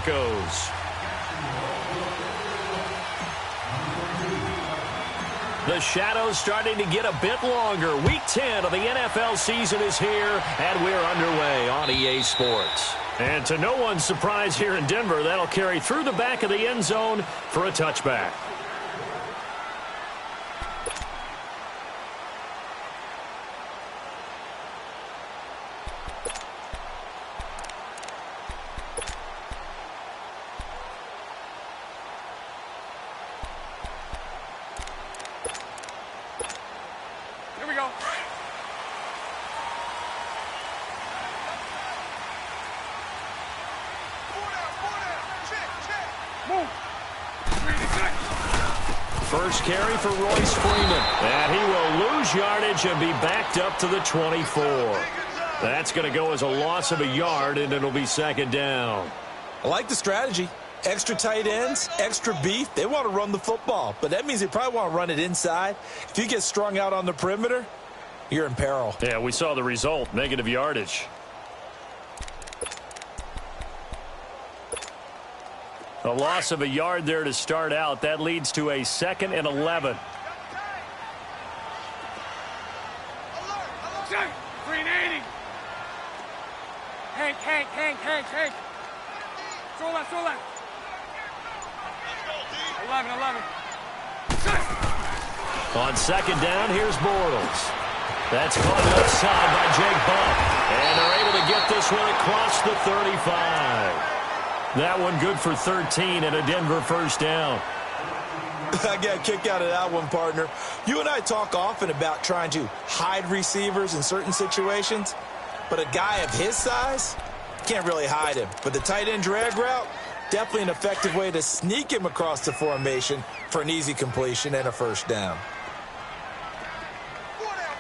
Broncos. The shadow's starting to get a bit longer. Week 10 of the NFL season is here, and we're underway on EA Sports. And to no one's surprise here in Denver, that'll carry through the back of the end zone for a touchback. First carry for Royce Freeman. And he will lose yardage and be backed up to the 24. That's going to go as a loss of a yard, and it'll be second down. I like the strategy. Extra tight ends, extra beef. They want to run the football, but that means they probably want to run it inside. If you get strung out on the perimeter, you're in peril. Yeah, we saw the result, negative yardage. A loss of a yard there to start out. That leads to a 2nd and 11. Green 80. Hank. Throw left. 11. On second down, here's Bortles. That's caught left side by Jake Buck. And they're able to get this one across the 35. That one good for 13 and a Denver first down. I got a kick out of that one, partner. You and I talk often about trying to hide receivers in certain situations, but a guy of his size can't really hide him. But the tight end drag route, definitely an effective way to sneak him across the formation for an easy completion and a first down. Four down.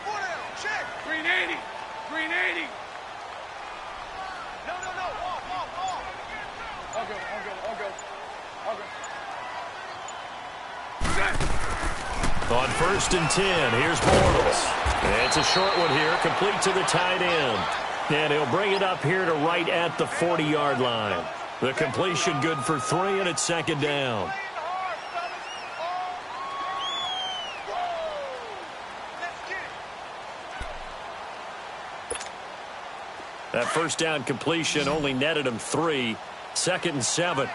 Check. Green 80. No. Off. All good. On 1st and 10, here's Bortles. It's a short one here, complete to the tight end. And he'll bring it up here to right at the 40-yard line. The completion good for 3, and it's second down. That first down completion only netted him 3. 2nd and 7.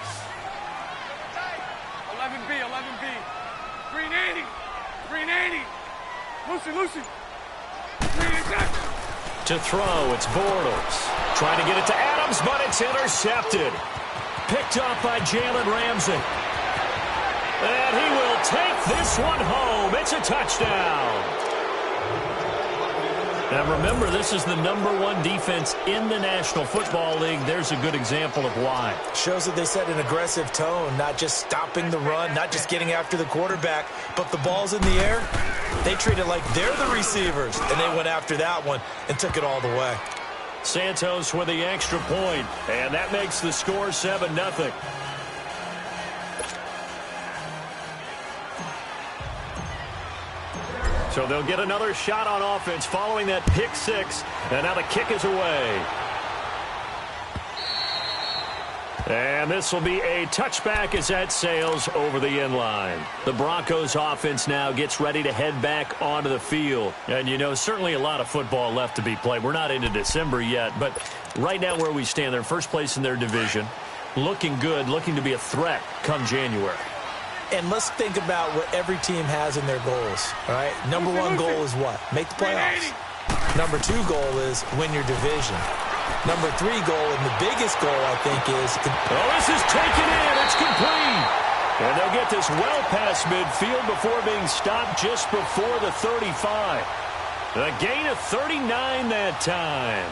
11B. Green 80. Lucy. Green attack. To throw, it's Bortles. Trying to get it to Adams, but it's intercepted. Picked off by Jalen Ramsey. And he will take this one home. It's a touchdown. Now remember, this is the #1 defense in the National Football League. There's a good example of why. Shows that they set an aggressive tone, not just stopping the run, not just getting after the quarterback, but the ball's in the air. They treat it like they're the receivers, and they went after that one and took it all the way. Santos with the extra point, and that makes the score 7-0. So they'll get another shot on offense following that pick 6, and now the kick is away. And this will be a touchback as that sails over the end line. The Broncos offense now gets ready to head back onto the field. And, you know, certainly a lot of football left to be played. We're not into December yet, but right now where we stand, they're first place in their division. Looking good, looking to be a threat come January. And let's think about what every team has in their goals, all right? #1 goal is what? Make the playoffs. #2 goal is win your division. #3 goal, and the biggest goal, I think, is... Oh, this is taken in. It's complete. And they'll get this well past midfield before being stopped just before the 35. A gain of 39 that time.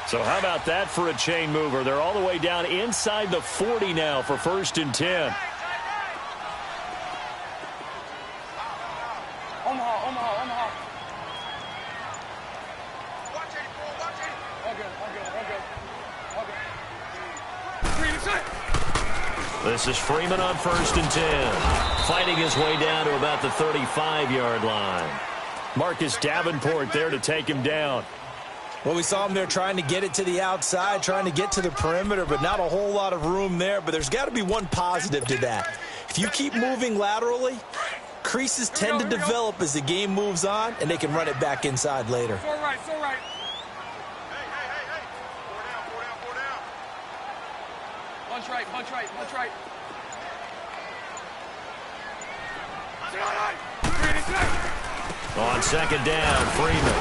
So how about that for a chain mover? They're all the way down inside the 40 now for 1st and 10. Omaha. Watch it. All good. This is Freeman on 1st and 10. Fighting his way down to about the 35-yard line. Marcus Davenport there to take him down. Well, we saw him there trying to get it to the outside, trying to get to the perimeter, but not a whole lot of room there. But there's got to be one positive to that. If you keep moving laterally, creases tend to develop as the game moves on, and they can run it back inside later. So right, so right. Punch right, punch right, punch right. On 2nd down, Freeman.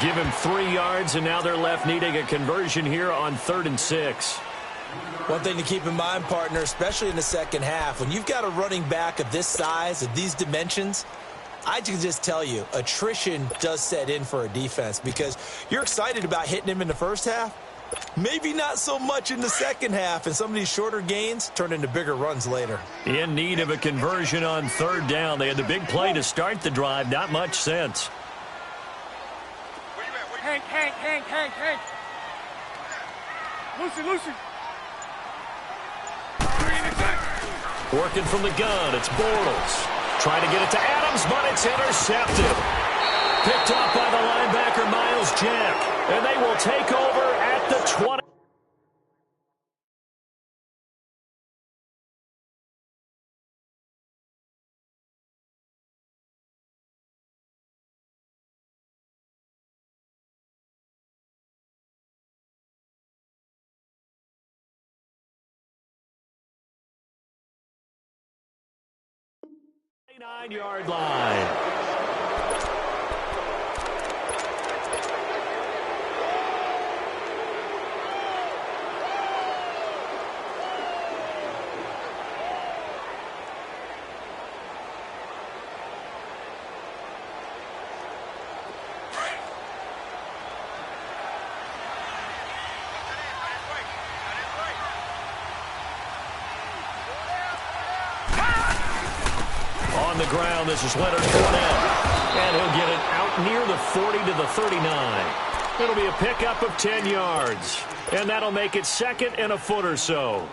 Give him 3 yards, and now they're left needing a conversion here on 3rd and 6. One thing to keep in mind, partner, especially in the second half, when you've got a running back of this size, of these dimensions, I can just tell you, attrition does set in for a defense because you're excited about hitting him in the first half. Maybe not so much in the second half, and some of these shorter gains turn into bigger runs later. In need of a conversion on 3rd down. They had the big play to start the drive. Not much sense. Hank. Lucy. Working from the gun, it's Bortles. Trying to get it to Adams, but it's intercepted. Picked up by the linebacker, Miles Jack. And they will take over at the 20. Nine-yard line. On the ground, this is Leonard Fournette. And he'll get it out near the 40 to the 39. It'll be a pickup of 10 yards. And that'll make it 2nd and a foot or so.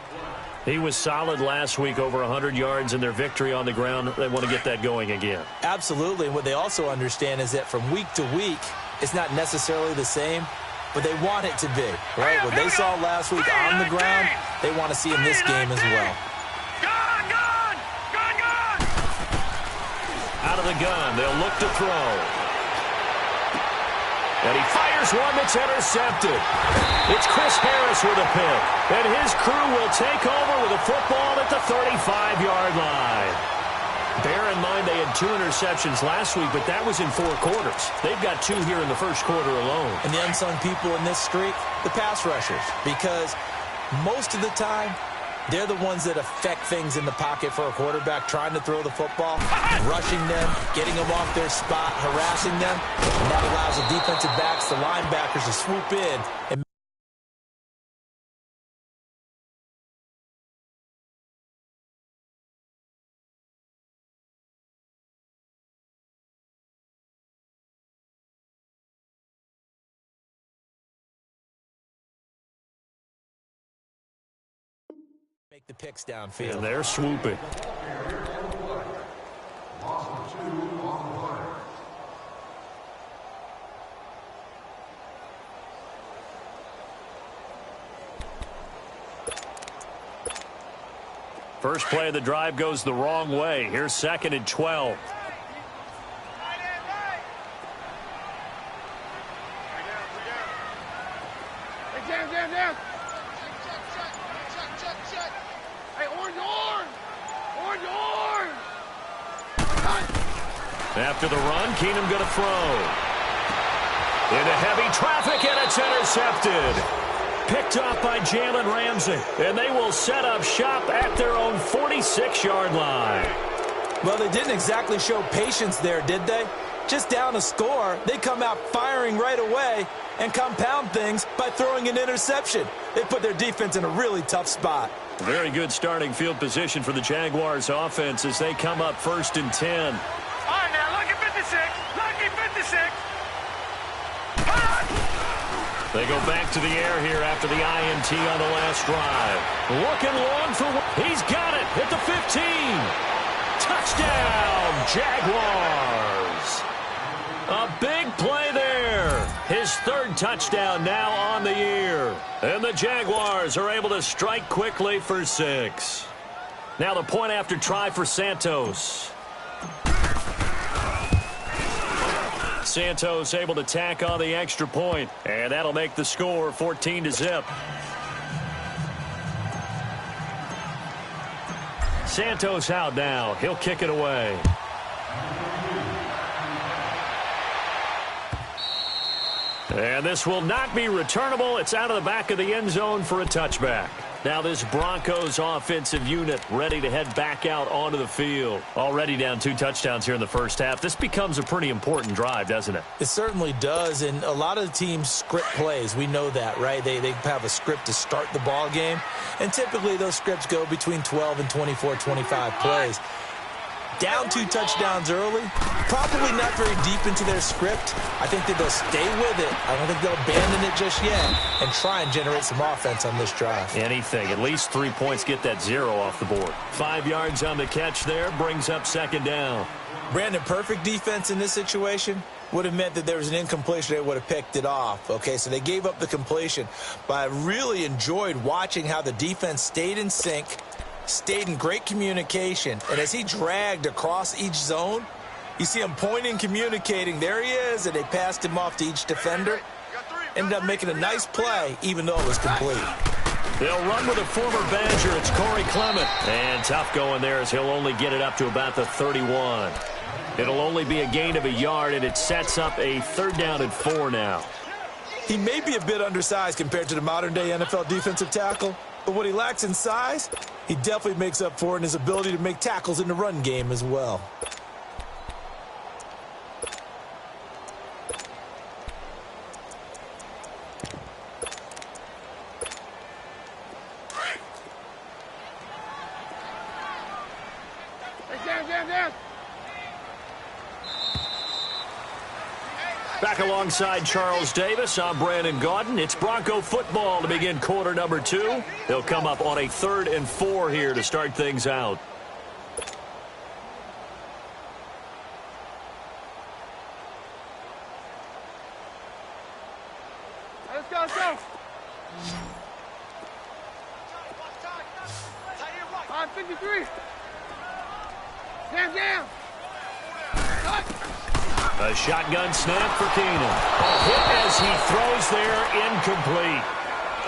He was solid last week, over 100 yards in their victory on the ground. They want to get that going again. Absolutely. And what they also understand is that from week to week, it's not necessarily the same, but they want it to be, right? What they saw last week on the ground, they want to see in this game as well. Out of the gun, they'll look to throw. And he fires one that's intercepted. It's Chris Harris with a pick. And his crew will take over with a football at the 35-yard line. Bear in mind they had 2 interceptions last week, but that was in 4 quarters. They've got 2 here in the first quarter alone. And the unsung people in this streak, the pass rushers. Because most of the time, they're the ones that affect things in the pocket for a quarterback, trying to throw the football, rushing them, getting them off their spot, harassing them. And that allows the defensive backs, the linebackers to swoop in and make the picks downfield. And they're swooping. First play of the drive goes the wrong way. Here's 2nd and 12. Jam. Hey, orange. After the run, Keenum going to throw. Into heavy traffic, and it's intercepted. Picked off by Jalen Ramsey. And they will set up shop at their own 46-yard line. Well, they didn't exactly show patience there, did they? Just down a score, they come out firing right away and compound things by throwing an interception. They put their defense in a really tough spot. Very good starting field position for the Jaguars offense as they come up 1st and 10. All right, now, lucky 56. They go back to the air here after the INT on the last drive. Looking long for... He's got it at the 15. Touchdown, Jaguars. A big play there. His third touchdown now on the year. And the Jaguars are able to strike quickly for 6. Now the point after try for Santos. Santos able to tack on the extra point, and that'll make the score 14-0. Santos out now. He'll kick it away. And this will not be returnable. It's out of the back of the end zone for a touchback. Now this Broncos offensive unit ready to head back out onto the field. Already down 2 touchdowns here in the first half. This becomes a pretty important drive, doesn't it? It certainly does, and a lot of the teams script plays. We know that, right? They have a script to start the ball game, and typically those scripts go between 12 and 24, 25 plays. Down 2 touchdowns early, probably not very deep into their script. I think that they'll stay with it. I don't think they'll abandon it just yet and try and generate some offense on this drive. Anything. At least 3 points, get that 0 off the board. 5 yards on the catch there, brings up second down. Brandon, perfect defense in this situation would have meant that there was an incompletion. They would have picked it off. Okay, so they gave up the completion. But I really enjoyed watching how the defense stayed in sync, stayed in great communication, and as he dragged across each zone, you see him pointing, communicating. There he is, and they passed him off to each defender. Ended up making a nice play, even though it was complete. They'll run with a former Badger. It's Corey Clement. And tough going there as he'll only get it up to about the 31. It'll only be a gain of a yard, and it sets up a 3rd down and 4 now. He may be a bit undersized compared to the modern-day NFL defensive tackle, but what he lacks in size, he definitely makes up for it in his ability to make tackles in the run game as well. Down. Back alongside Charles Davis, I'm Brandon Gaudin. It's Bronco football to begin quarter number 2. They'll come up on a 3rd and 4 here to start things out. Let's go. 5:53. Down. A shotgun snap for Keenan. A hit as he throws there, incomplete.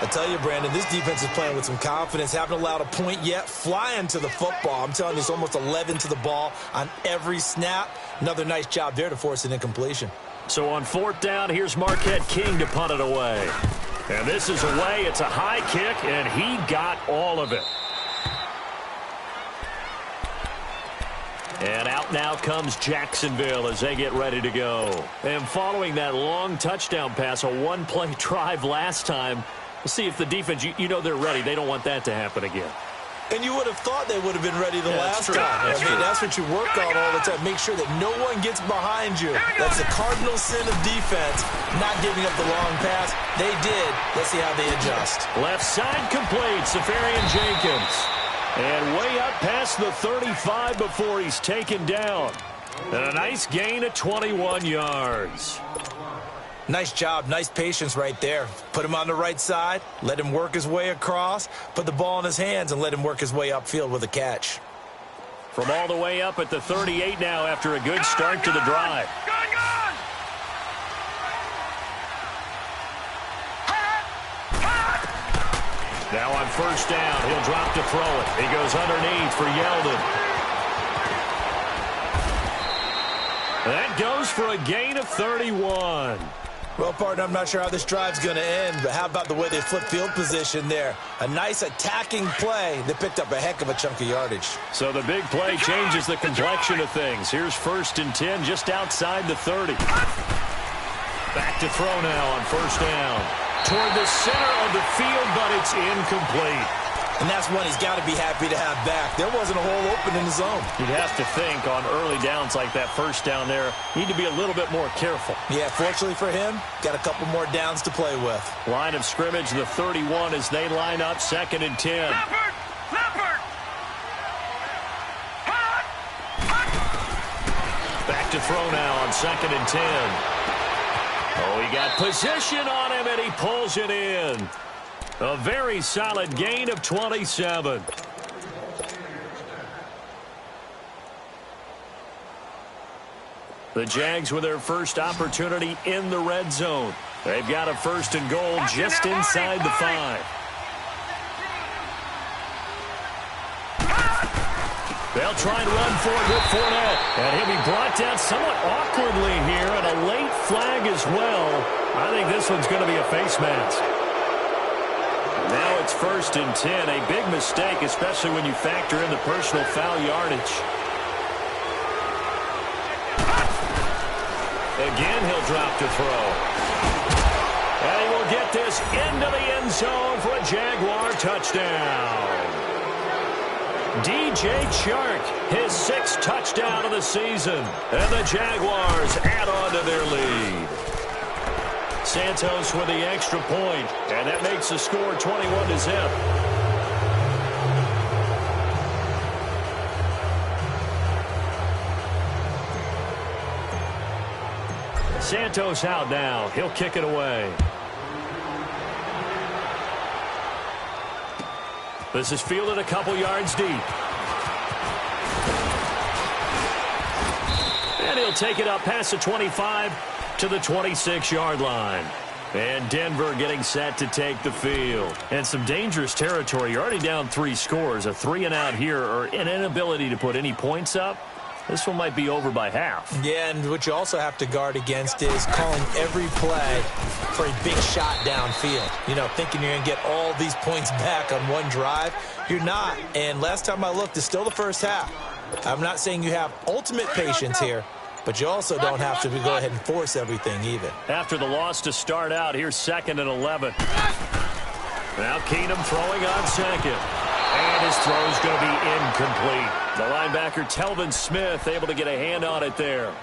I tell you, Brandon, this defense is playing with some confidence. Haven't allowed a point yet. Flying to the football. I'm telling you, it's almost 11 to the ball on every snap. Another nice job there to force an incompletion. So on 4th down, here's Marquette King to punt it away. And this is away. It's a high kick, and he got all of it. And out now comes Jacksonville as they get ready to go. And following that long touchdown pass, a 1-play drive last time, we'll see if the defense, you know they're ready. They don't want that to happen again. And you would have thought they would have been ready the last time. That's what you work on all the time. Make sure that no one gets behind you. That's the cardinal sin of defense, not giving up the long pass. They did. Let's see how they adjust. Left side complete, Safarian Jenkins. And way up past the 35 before he's taken down. And a nice gain of 21 yards. Nice job, nice patience right there. Put him on the right side, let him work his way across, put the ball in his hands, and let him work his way upfield with a catch. From all the way up at the 38 now after a good start to the drive. Now on 1st down, he'll drop to throw it. He goes underneath for Yeldon. That goes for a gain of 31. Well, partner, I'm not sure how this drive's going to end, but how about the way they flip field position there? A nice attacking play that picked up a heck of a chunk of yardage. So the big play changes the complexion of things. Here's 1st and 10 just outside the 30. Back to throw now on 1st down. Toward the center of the field, but it's incomplete. And that's one he's got to be happy to have back. There wasn't a hole open in the zone. You'd have to think on early downs like that first down there, need to be a little bit more careful. Yeah, fortunately for him, got a couple more downs to play with. Line of scrimmage, the 31 as they line up 2nd and 10. Back to throw now on 2nd and 10. Oh, he got position on him, and he pulls it in. A very solid gain of 27. The Jags with their first opportunity in the red zone. They've got a 1st and goal just inside the 5. They'll try and run for it with Fournette. And he'll be brought down somewhat awkwardly here, and a late flag as well. I think this one's going to be a face mask. Now it's 1st and 10. A big mistake, especially when you factor in the personal foul yardage. Again, he'll drop to throw. And he will get this into the end zone for a Jaguar touchdown. DJ Chark, his 6th touchdown of the season. And the Jaguars add on to their lead. Santos with the extra point, and that makes the score 21-0. Santos out now. He'll kick it away. This is fielded a couple yards deep. And he'll take it up past the 25 to the 26-yard line. And Denver getting set to take the field. And some dangerous territory. You're already down 3 scores. A 3 and out here, or an inability to put any points up. This one might be over by half. Yeah, and what you also have to guard against is calling every play for a big shot downfield. You know, thinking you're going to get all these points back on one drive. You're not. And last time I looked, it's still the first half. I'm not saying you have ultimate patience here, but you also don't have to go ahead and force everything either. After the loss to start out, here's 2nd and 11. Now Keenum throwing on 2nd. And his throw's going to be incomplete. The linebacker, Telvin Smith, able to get a hand on it there.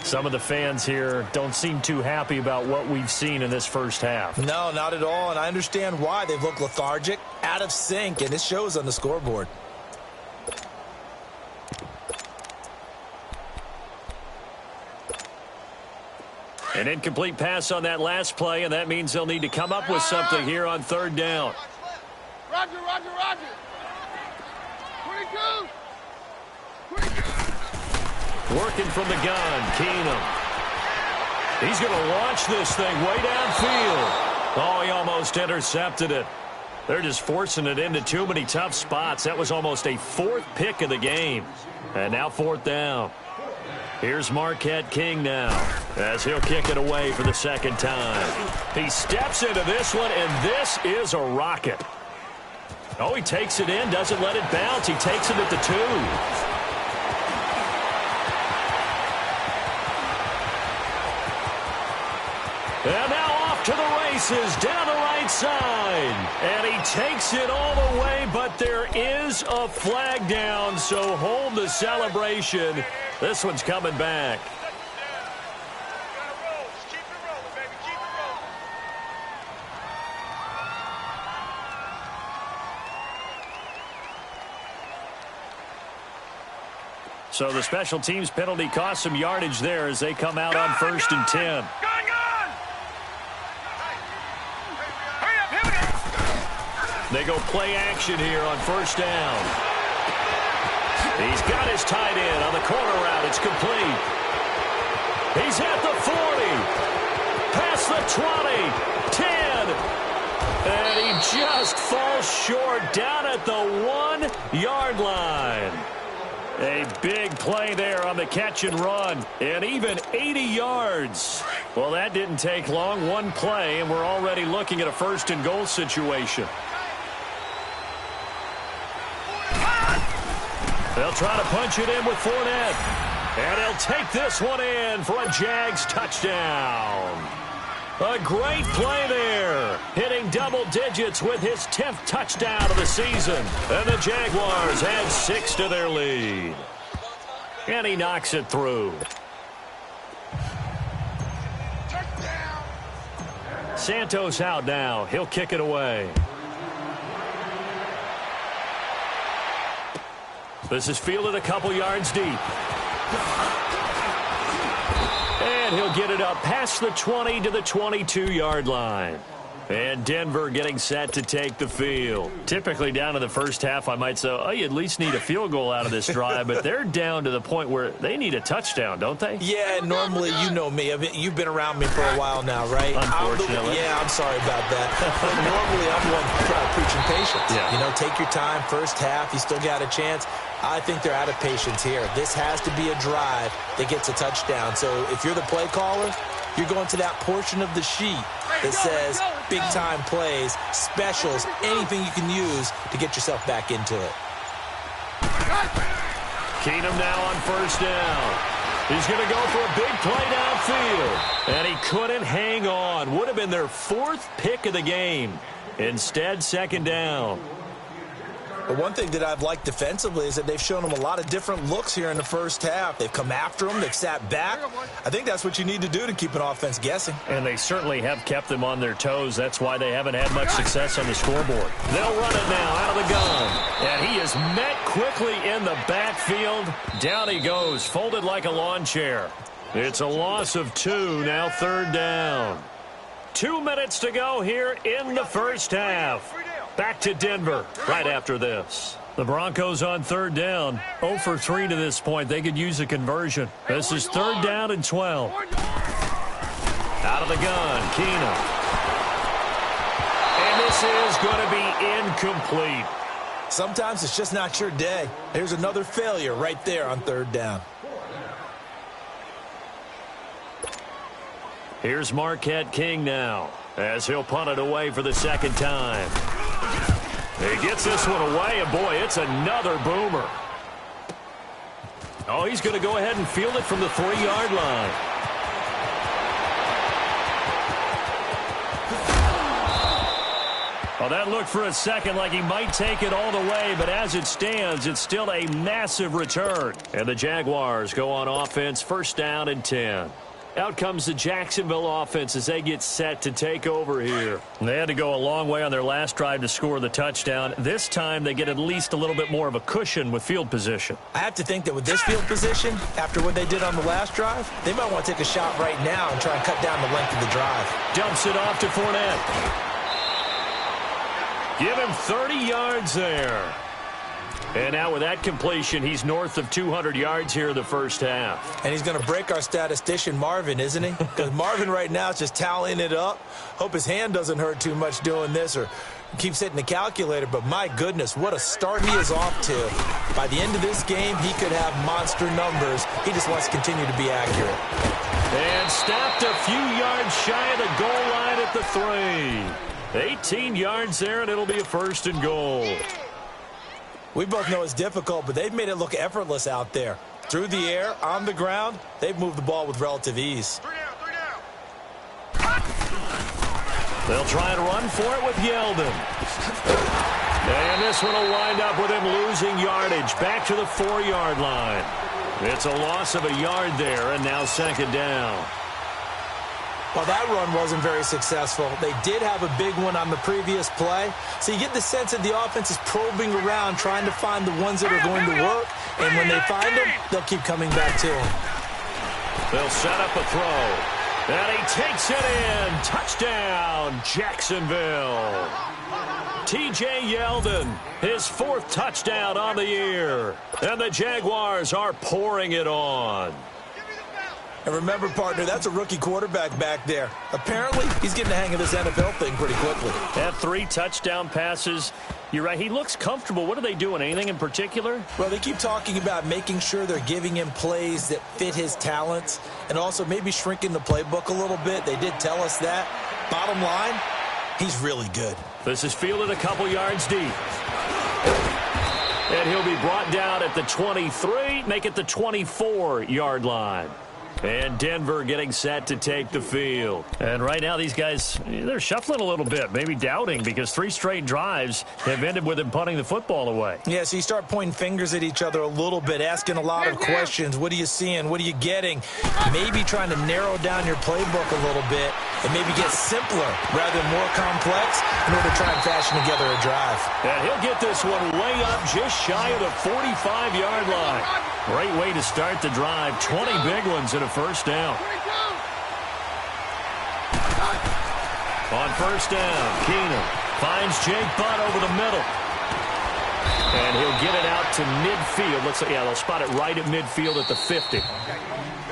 Some of the fans here don't seem too happy about what we've seen in this first half. No, not at all, and I understand why. They've looked lethargic, out of sync, and it shows on the scoreboard. An incomplete pass on that last play, and that means they'll need to come up with something here on 3rd down. Roger, roger, roger. 22. Working from the gun, Keenum. He's going to launch this thing way downfield. Oh, he almost intercepted it. They're just forcing it into too many tough spots. That was almost a 4th pick of the game. And now 4th down. Here's Marquette King now as he'll kick it away for the 2nd time. He steps into this one, and this is a rocket. Oh, he takes it in, doesn't let it bounce. He takes it at the 2. And now off to the races down the right side. And he takes it all the way, but there is a flag down, so hold the celebration. This one's coming back. So the special teams penalty cost some yardage there as they come out on 1st and 10. They go play action here on 1st down. He's got his tight end on the corner route. It's complete. He's at the 40. Past the 20. 10. And he just falls short down at the 1-yard line. A big play there on the catch and run. And even 80 yards. Well, that didn't take long. One play, and we're already looking at a 1st and goal situation. They'll try to punch it in with Fournette. And he'll take this one in for a Jags touchdown. A great play there. Hitting approaching double digits with his 10th touchdown of the season. And the Jaguars add 6 to their lead. And he knocks it through. Santos out now. He'll kick it away. This is fielded a couple yards deep. And he'll get it up past the 20 to the 22-yard line. And Denver getting set to take the field. Typically down to the first half, I might say, oh, you at least need a field goal out of this drive. But they're down to the point where they need a touchdown, don't they? Yeah, normally, you know me. You've been around me for a while now, right? Unfortunately. I'm sorry about that. But normally, I'm the one preaching patience. Yeah. You know, take your time. First half, you still got a chance. I think they're out of patience here. This has to be a drive that gets a touchdown. So if you're the play caller, you're going to that portion of the sheet that says big-time plays, specials, anything you can use to get yourself back into it. Keenum now on first down. He's going to go for a big play downfield. And he couldn't hang on. Would have been their 4th pick of the game. Instead, second down. But one thing that I've liked defensively is that they've shown them a lot of different looks here in the first half. They've come after them. They've sat back. I think that's what you need to do to keep an offense guessing. And they certainly have kept them on their toes. That's why they haven't had much success on the scoreboard. They'll run it now out of the gun. And he is met quickly in the backfield. Down he goes, folded like a lawn chair. It's a loss of 2, now third down. 2 minutes to go here in the first half. Back to Denver right after this. The Broncos on third down. 0 for 3 to this point. They could use a conversion. This is third down and 12. Out of the gun, Keenum. And this is going to be incomplete. Sometimes it's just not your day. There's another failure right there on third down. Here's Marquette King now as he'll punt it away for the second time. He gets this one away, and boy, it's another boomer. Oh, he's going to go ahead and field it from the 3-yard line. Well, that looked for a second like he might take it all the way, but as it stands, it's still a massive return. And the Jaguars go on offense, first down and 10. Out comes the Jacksonville offense as they get set to take over here. They had to go a long way on their last drive to score the touchdown. This time they get at least a little bit more of a cushion with field position. I have to think that with this field position, after what they did on the last drive, they might want to take a shot right now and try and cut down the length of the drive. Dumps it off to Fournette. Give him 30 yards there. And now with that completion, he's north of 200 yards here in the first half. And he's going to break our statistician, Marvin, isn't he? Because Marvin right now is just tallying it up. Hope his hand doesn't hurt too much doing this or keeps hitting the calculator. But my goodness, what a start he is off to. By the end of this game, he could have monster numbers. He just wants to continue to be accurate. And stopped a few yards shy of the goal line at the 3. 18 yards there, and it'll be a first and goal. We both know it's difficult, but they've made it look effortless out there. Through the air, on the ground, they've moved the ball with relative ease. 3 down. They'll try and run for it with Yeldon. And this one will wind up with him losing yardage back to the 4-yard line. It's a loss of a yard there, and now second down. Well, that run wasn't very successful. They did have a big one on the previous play. So you get the sense that the offense is probing around, trying to find the ones that are going to work. And when they find them, they'll keep coming back to them. They'll set up a throw. And he takes it in. Touchdown, Jacksonville. T.J. Yeldon, his 4th touchdown on the year. And the Jaguars are pouring it on. And remember, partner, that's a rookie quarterback back there. Apparently, he's getting the hang of this NFL thing pretty quickly. Had 3 touchdown passes. You're right. He looks comfortable. What are they doing? Anything in particular? Well, they keep talking about making sure they're giving him plays that fit his talents and also maybe shrinking the playbook a little bit. They did tell us that. Bottom line, he's really good. This is fielded a couple yards deep. And he'll be brought down at the 23, make it the 24-yard line. And Denver getting set to take the field. And right now these guys, they're shuffling a little bit, maybe doubting, because 3 straight drives have ended with them punting the football away. Yeah, so you start pointing fingers at each other a little bit, asking a lot of questions. What are you seeing? What are you getting? Maybe trying to narrow down your playbook a little bit and maybe get simpler rather than more complex in order to try and fashion together a drive. And he'll get this one way up just shy of the 45-yard line. Great way to start the drive. 20 big ones and a first down. On first down, Keenum finds Jake Butt over the middle. And he'll get it out to midfield. Looks like, yeah, they'll spot it right at midfield at the 50.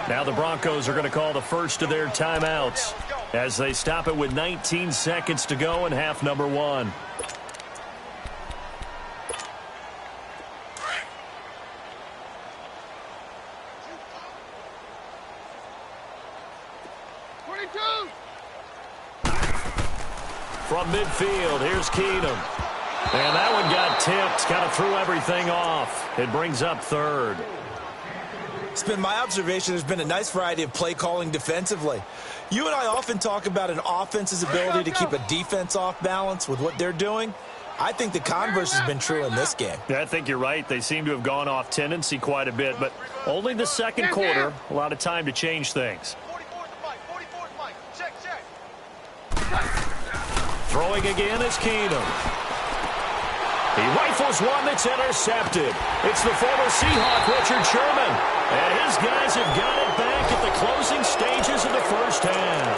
Now the Broncos are going to call the first of their timeouts as they stop it with 19 seconds to go in half number 1. From midfield, here's Keenum. And that one got tipped, kind of threw everything off. It brings up third. It's been my observation there's been a nice variety of play calling defensively. You and I often talk about an offense's ability to keep a defense off balance with what they're doing. I think the converse has been true in this game. Yeah, I think you're right. They seem to have gone off tendency quite a bit, but only the second quarter, a lot of time to change things. Throwing again is Keenum. He rifles one that's intercepted. It's the former Seahawk, Richard Sherman. And his guys have got it back at the closing stages of the first half.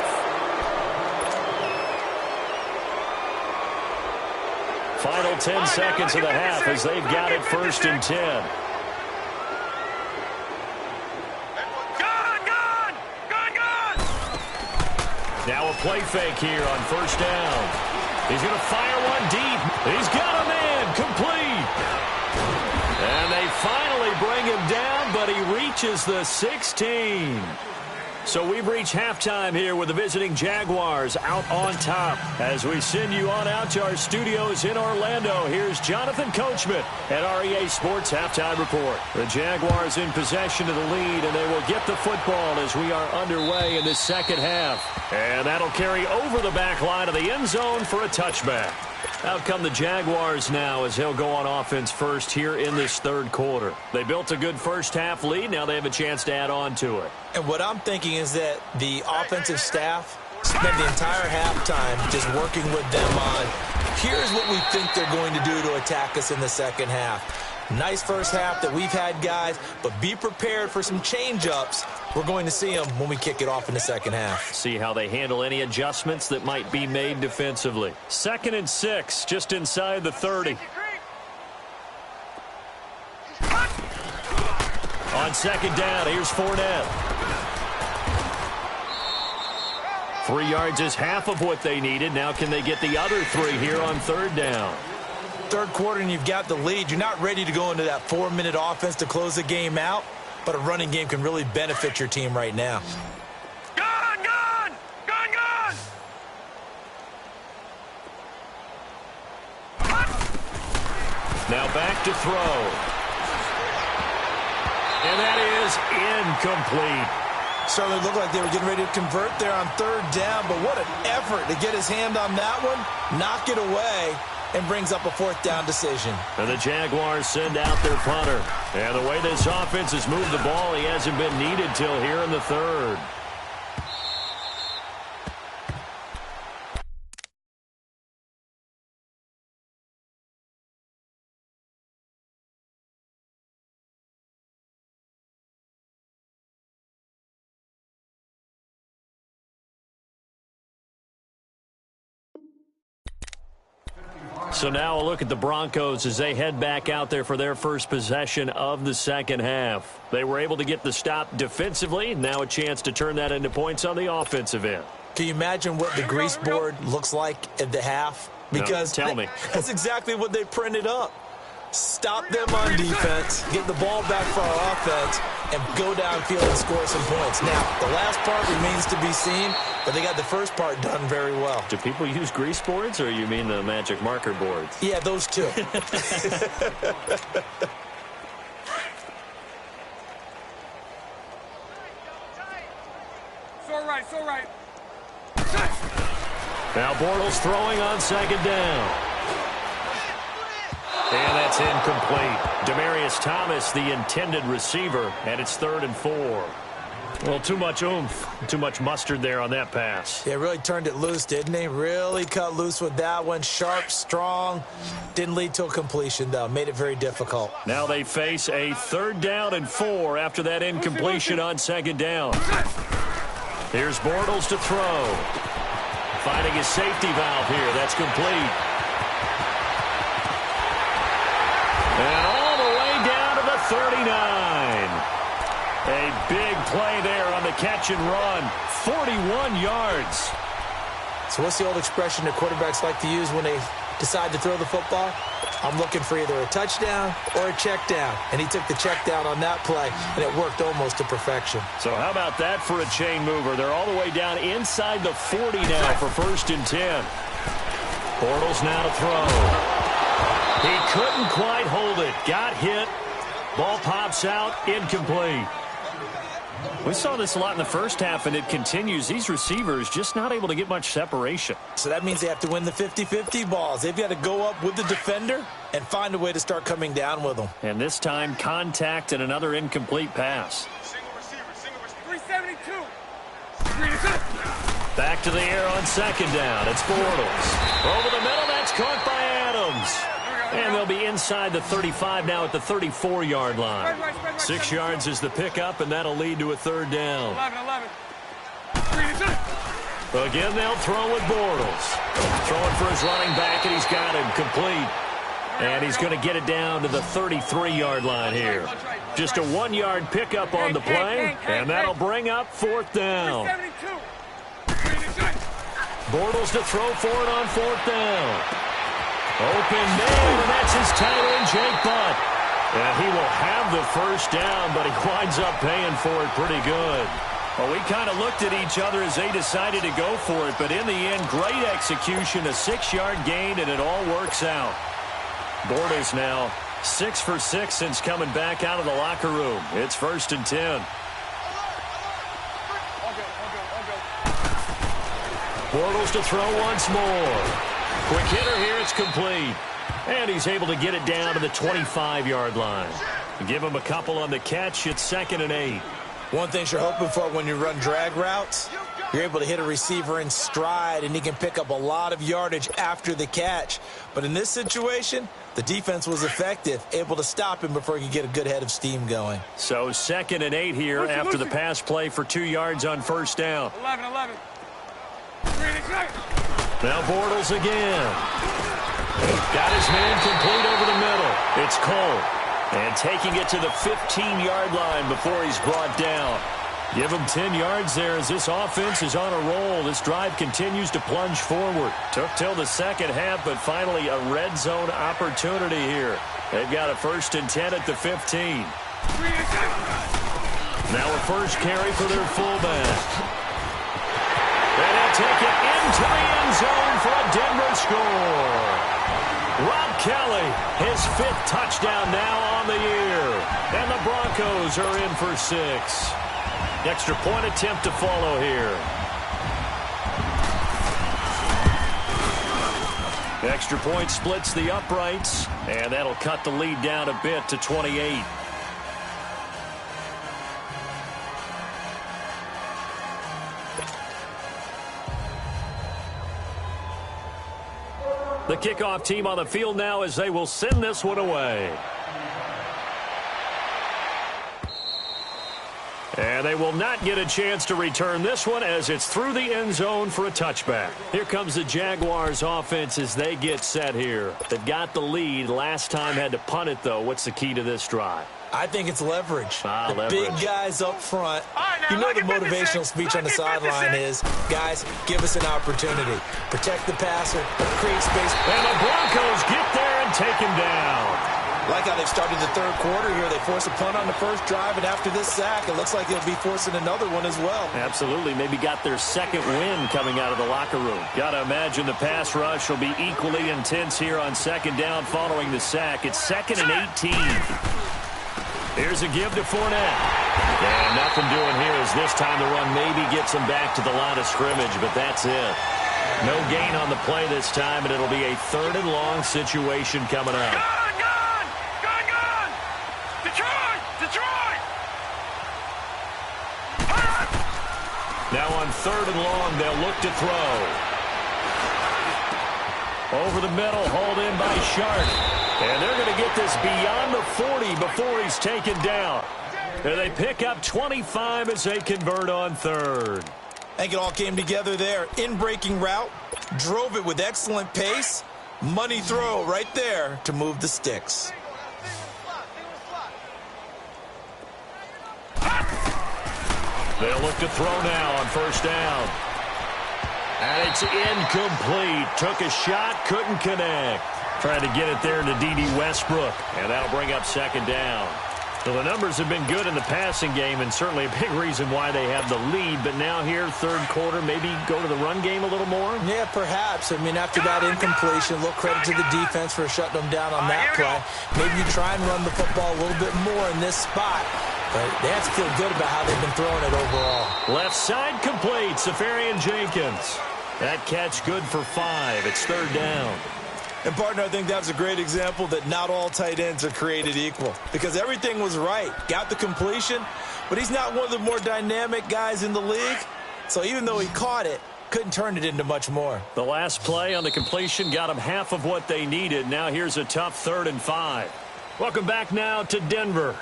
Final 10 seconds of the half as they've got it 1st and 10. Now a play fake here on first down. He's going to fire one deep. He's got a man complete. And they finally bring him down, but he reaches the 16. So we've reached halftime here with the visiting Jaguars out on top. As we send you on out to our studios in Orlando, here's Jonathan Coachman at REA Sports Halftime Report. The Jaguars in possession of the lead, and they will get the football as we are underway in this second half. And that'll carry over the back line of the end zone for a touchback. Out come the Jaguars now as they'll go on offense first here in this third quarter. They built a good first half lead. Now they have a chance to add on to it. And what I'm thinking is that the offensive staff spent the entire halftime just working with them on, here's what we think they're going to do to attack us in the second half. Nice first half that we've had, guys, but be prepared for some change-ups. We're going to see them when we kick it off in the second half. See how they handle any adjustments that might be made defensively. 2nd and 6, just inside the 30. On second down, here's Fournette. 3 yards is half of what they needed. Now can they get the other 3 here on third down? Third quarter and you've got the lead. You're not ready to go into that 4-minute offense to close the game out, but a running game can really benefit your team right now. Gun! Now back to throw. And that is incomplete. Certainly looked like they were getting ready to convert there on third down, but what an effort to get his hand on that one, knock it away, and brings up a 4th down decision. And the Jaguars send out their punter. And the way this offense has moved the ball, he hasn't been needed till here in the third. So now a look at the Broncos as they head back out there for their first possession of the second half. They were able to get the stop defensively. Now a chance to turn that into points on the offensive end. Can you imagine what the grease board looks like at the half? Because no, tell me. That's exactly what they printed up. Stop them on defense, get the ball back for our offense, and go downfield and score some points. Now, the last part remains to be seen, but they got the first part done very well. Do people use grease boards, or you mean the magic marker boards? Yeah, those two. That's all right. Now Bortles throwing on second down. And that's incomplete. Demaryius Thomas, the intended receiver, and it's 3rd and 4. Well, too much oomph, too much mustard there on that pass. Yeah, really turned it loose, didn't he? Really cut loose with that one. Sharp, strong. Didn't lead to a completion, though. Made it very difficult. Now they face a 3rd down and 4 after that incompletion on second down. Here's Bortles to throw. Finding his safety valve here. That's complete. And all the way down to the 39. A big play there on the catch and run. 41 yards. So what's the old expression that quarterbacks like to use when they decide to throw the football? I'm looking for either a touchdown or a check down. And he took the check down on that play, and it worked almost to perfection. So how about that for a chain mover? They're all the way down inside the 40 now for 1st and 10. Bortles now to throw. He couldn't quite hold it. Got hit. Ball pops out. Incomplete. We saw this a lot in the first half, and it continues. These receivers just not able to get much separation. So that means they have to win the 50-50 balls. They've got to go up with the defender and find a way to start coming down with them. And this time, contact and another incomplete pass. Single receiver. 372. Back to the air on second down. It's Bortles. Over the middle, that's caught by Adams. And they'll be inside the 35 now at the 34-yard line. 6 yards is the pickup, and that'll lead to a 3rd down. 11. Again, they'll throw with Bortles. Throwing for his running back, and he's got him complete. And he's going to get it down to the 33-yard line here. Just a 1-yard pickup on the play, and that'll bring up 4th down. Bortles to throw for it on 4th down. Open man, and that's his tight end, Jake Butt. And he will have the 1st down, but he winds up paying for it pretty good. Well, we kind of looked at each other as they decided to go for it, but in the end, great execution, a 6-yard gain, and it all works out. Bortles now 6 for 6 since coming back out of the locker room. It's 1st and 10. Bortles to throw once more. Quick hitter here, it's complete. And he's able to get it down to the 25-yard line. Give him a couple on the catch. It's 2nd and 8. One thing you're hoping for when you run drag routes, you're able to hit a receiver in stride, and he can pick up a lot of yardage after the catch. But in this situation, the defense was effective, able to stop him before he could get a good head of steam going. So 2nd and 8 here after the pass play for 2 yards on 1st down. 11. Now Bortles again. Got his man complete over the middle. It's Cole. And taking it to the 15-yard line before he's brought down. Give him 10 yards there as this offense is on a roll. This drive continues to plunge forward. Took till the second half, but finally a red zone opportunity here. They've got a 1st and 10 at the 15. Now a first carry for their fullback. And they'll take it into the end zone for a Denver score. Rob Kelly, his 5th touchdown now on the year. And the Broncos are in for 6. Extra point attempt to follow here. Extra point splits the uprights, and that'll cut the lead down a bit to 28. The kickoff team on the field now as they will send this one away. And they will not get a chance to return this one as it's through the end zone for a touchback. Here comes the Jaguars offense as they get set here. They've got the lead. Last time had to punt it, though. What's the key to this drive? I think it's leverage. Leverage. Big guys up front. You know the motivational speech on the sideline is, guys, give us an opportunity. Protect the passer, create space. And the Broncos get there and take him down. Like how they've started the 3rd quarter here. They force a punt on the first drive, and after this sack, it looks like they'll be forcing another one as well. Absolutely. Maybe got their 2nd win coming out of the locker room. Got to imagine the pass rush will be equally intense here on 2nd down following the sack. It's 2nd and 18. Here's a give to Fournette. And nothing doing here as this time the run maybe gets him back to the line of scrimmage, but that's it. No gain on the play this time, and it'll be a 3rd and long situation coming up. Gone! Detroit! Now on 3rd and long, they'll look to throw. Over the middle, hauled in by Sharp. And they're going to get this beyond the 40 before he's taken down. And they pick up 25 as they convert on 3rd. I think it all came together there. In-breaking route, drove it with excellent pace. Money throw right there to move the sticks. They'll look to throw now on 1st down. And it's incomplete. Took a shot, couldn't connect. Trying to get it there to Yetidee Westbrook. And that'll bring up 2nd down. So the numbers have been good in the passing game, and certainly a big reason why they have the lead. But now here, 3rd quarter, maybe go to the run game a little more? Yeah, perhaps. I mean, after that incompletion, a little credit to the defense for shutting them down on that play. Maybe you try and run the football a little bit more in this spot. But they have to feel good about how they've been throwing it overall. Left side complete, Safarian Jenkins. That catch good for 5. It's 3rd down. And, partner, I think that's a great example that not all tight ends are created equal. Because everything was right. Got the completion, but he's not one of the more dynamic guys in the league. So even though he caught it, couldn't turn it into much more. The last play on the completion got them half of what they needed. Now here's a tough 3rd and 5. Welcome back now to Denver.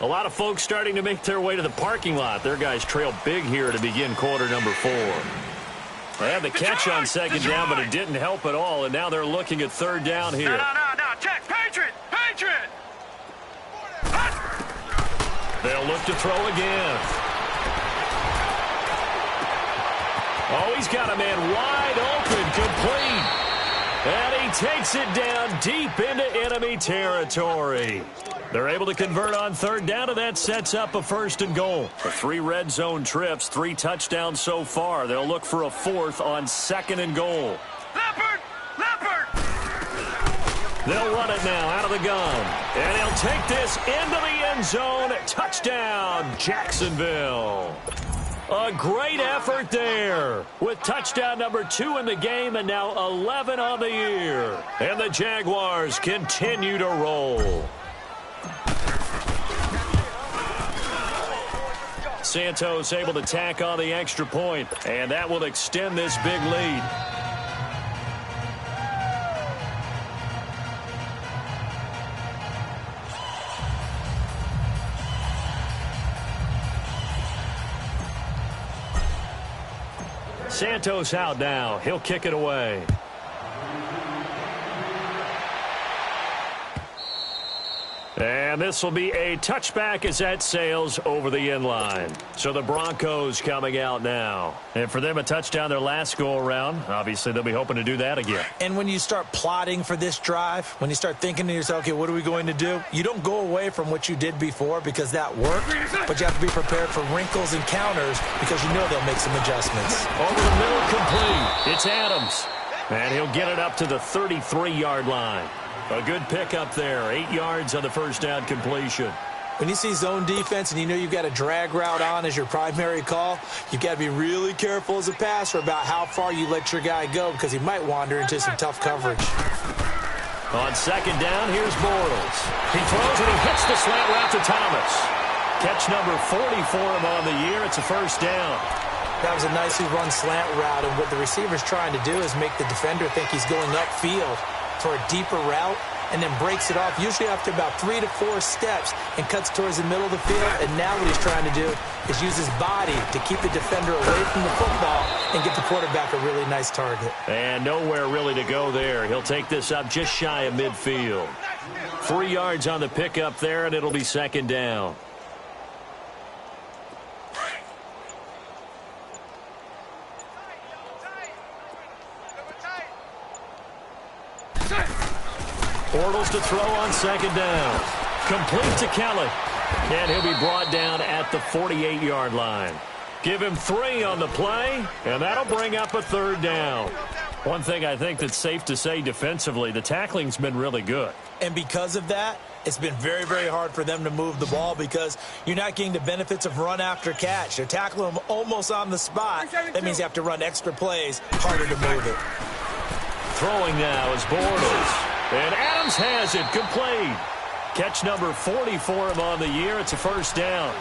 A lot of folks starting to make their way to the parking lot. Their guys trail big here to begin quarter number 4. They had the catch on 2nd down, but it didn't help at all, and now they're looking at 3rd down here. No. Check. Patriot! They'll look to throw again. Oh, he's got a man wide open, complete. And he takes it down deep into enemy territory. They're able to convert on 3rd down, and that sets up a 1st and goal. The 3 red zone trips, 3 touchdowns so far. They'll look for a 4th on 2nd and goal. Leopard! They'll run it now out of the gun. And he'll take this into the end zone. Touchdown, Jacksonville. A great effort there with touchdown number 2 in the game and now 11 on the year. And the Jaguars continue to roll. Santos able to tack on the extra point, and that will extend this big lead. Santos out now. He'll kick it away. And this will be a touchback as that sails over the end line. So the Broncos coming out now. And for them, a touchdown their last go-around. Obviously, they'll be hoping to do that again. And when you start plotting for this drive, when you start thinking to yourself, okay, what are we going to do? You don't go away from what you did before because that worked, but you have to be prepared for wrinkles and counters because you know they'll make some adjustments. Over the middle, complete. It's Adams. And he'll get it up to the 33-yard line. A good pickup there. 8 yards on the first down completion. When you see zone defense and you know you've got a drag route on as your primary call, you've got to be really careful as a passer about how far you let your guy go because he might wander into some tough coverage. On second down, here's Bortles. He throws and he hits the slant route to Thomas. Catch number 40 for him on the year. It's a first down. That was a nicely run slant route, and what the receiver's trying to do is make the defender think he's going upfield for a deeper route and then breaks it off, usually after about 3 to 4 steps, and cuts towards the middle of the field. And now what he's trying to do is use his body to keep the defender away from the football and get the quarterback a really nice target. And nowhere really to go there. He'll take this up just shy of midfield. 3 yards on the pickup there, and it'll be second down. Bortles to throw on second down. Complete to Kelly. And he'll be brought down at the 48-yard line. Give him 3 on the play, and that'll bring up a third down. One thing I think that's safe to say defensively, the tackling's been really good. And because of that, it's been very, very hard for them to move the ball because you're not getting the benefits of run after catch. They're tackling them almost on the spot. That means you have to run extra plays, harder to move it. Throwing now is Bortles. And Adams has it, complete. Catch number 40 for him on the year. It's a first down.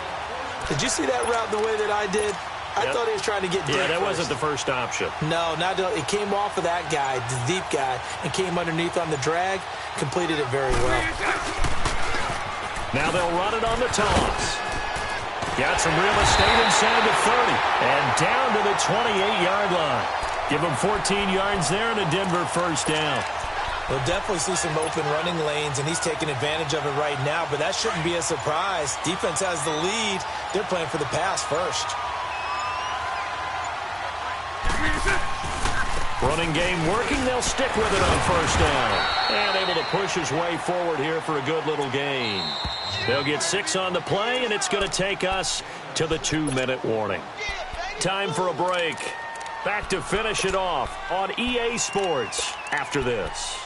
Did you see that route the way that I did? I thought he was trying to get deep. Yeah, that first. wasn't the first option. No, it came off of that guy, the deep guy, and came underneath on the drag, completed it very well. Now they'll run it on the toss. Got some real estate inside the 30 and down to the 28-yard line. Give him 14 yards there and a Denver first down. We'll definitely see some open running lanes, and he's taking advantage of it right now, but that shouldn't be a surprise. Defense has the lead. They're playing for the pass first. Running game working. They'll stick with it on first down. And able to push his way forward here for a good little gain. They'll get 6 on the play, and it's going to take us to the 2-minute warning. Time for a break. Back to finish it off on EA Sports after this.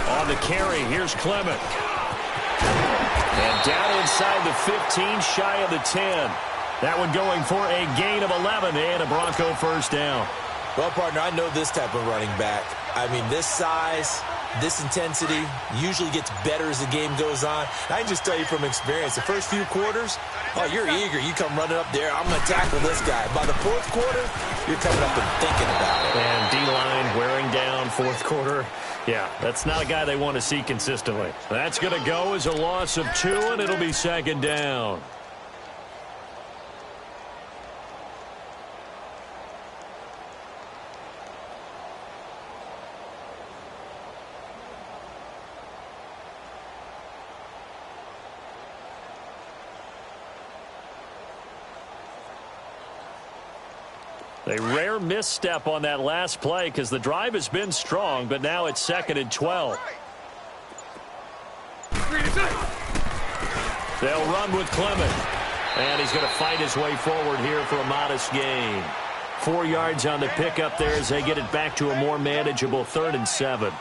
On the carry, here's Clement. And down inside the 15, shy of the 10. That one going for a gain of 11 and a Bronco first down. Well, partner, I know this type of running back. I mean, this size, this intensity usually gets better as the game goes on. I can just tell you from experience, the first few quarters, oh, you're eager. You come running up there, I'm going to tackle this guy. By the fourth quarter, you're coming up and thinking about it. And D-line wearing down fourth quarter. Yeah, that's not a guy they want to see consistently. That's going to go as a loss of 2, and it'll be second down. A rare misstep on that last play because the drive has been strong, but now it's 2nd and 12. They'll run with Clement. And he's going to fight his way forward here for a modest gain. 4 yards on the pickup there as they get it back to a more manageable 3rd and 7.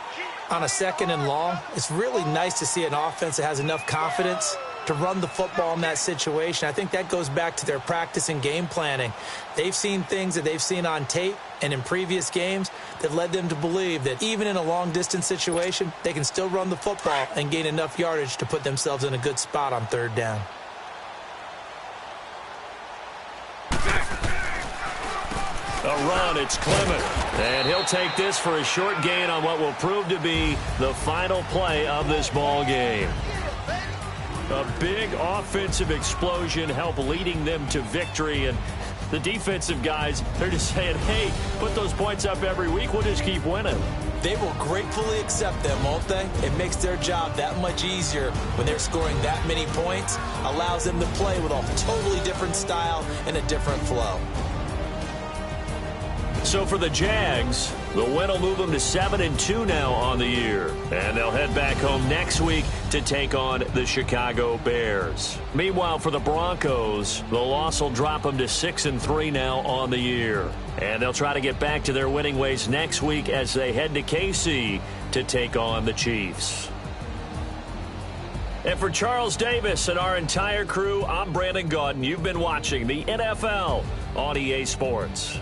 On a 2nd and long, it's really nice to see an offense that has enough confidence to run the football in that situation. I think that goes back to their practice and game planning. They've seen things that they've seen on tape and in previous games that led them to believe that even in a long-distance situation, they can still run the football and gain enough yardage to put themselves in a good spot on 3rd down. A run, it's Clement. And he'll take this for a short gain on what will prove to be the final play of this ball game. A big offensive explosion helped leading them to victory. And the defensive guys, they're just saying, hey, put those points up every week. We'll just keep winning. They will gratefully accept them, won't they? It makes their job that much easier when they're scoring that many points. Allows them to play with a totally different style and a different flow. So for the Jags, the win will move them to 7-2 now on the year. And they'll head back home next week to take on the Chicago Bears. Meanwhile, for the Broncos, the loss will drop them to 6-3 now on the year. And they'll try to get back to their winning ways next week as they head to KC to take on the Chiefs. And for Charles Davis and our entire crew, I'm Brandon Gaudin. You've been watching the NFL on EA Sports.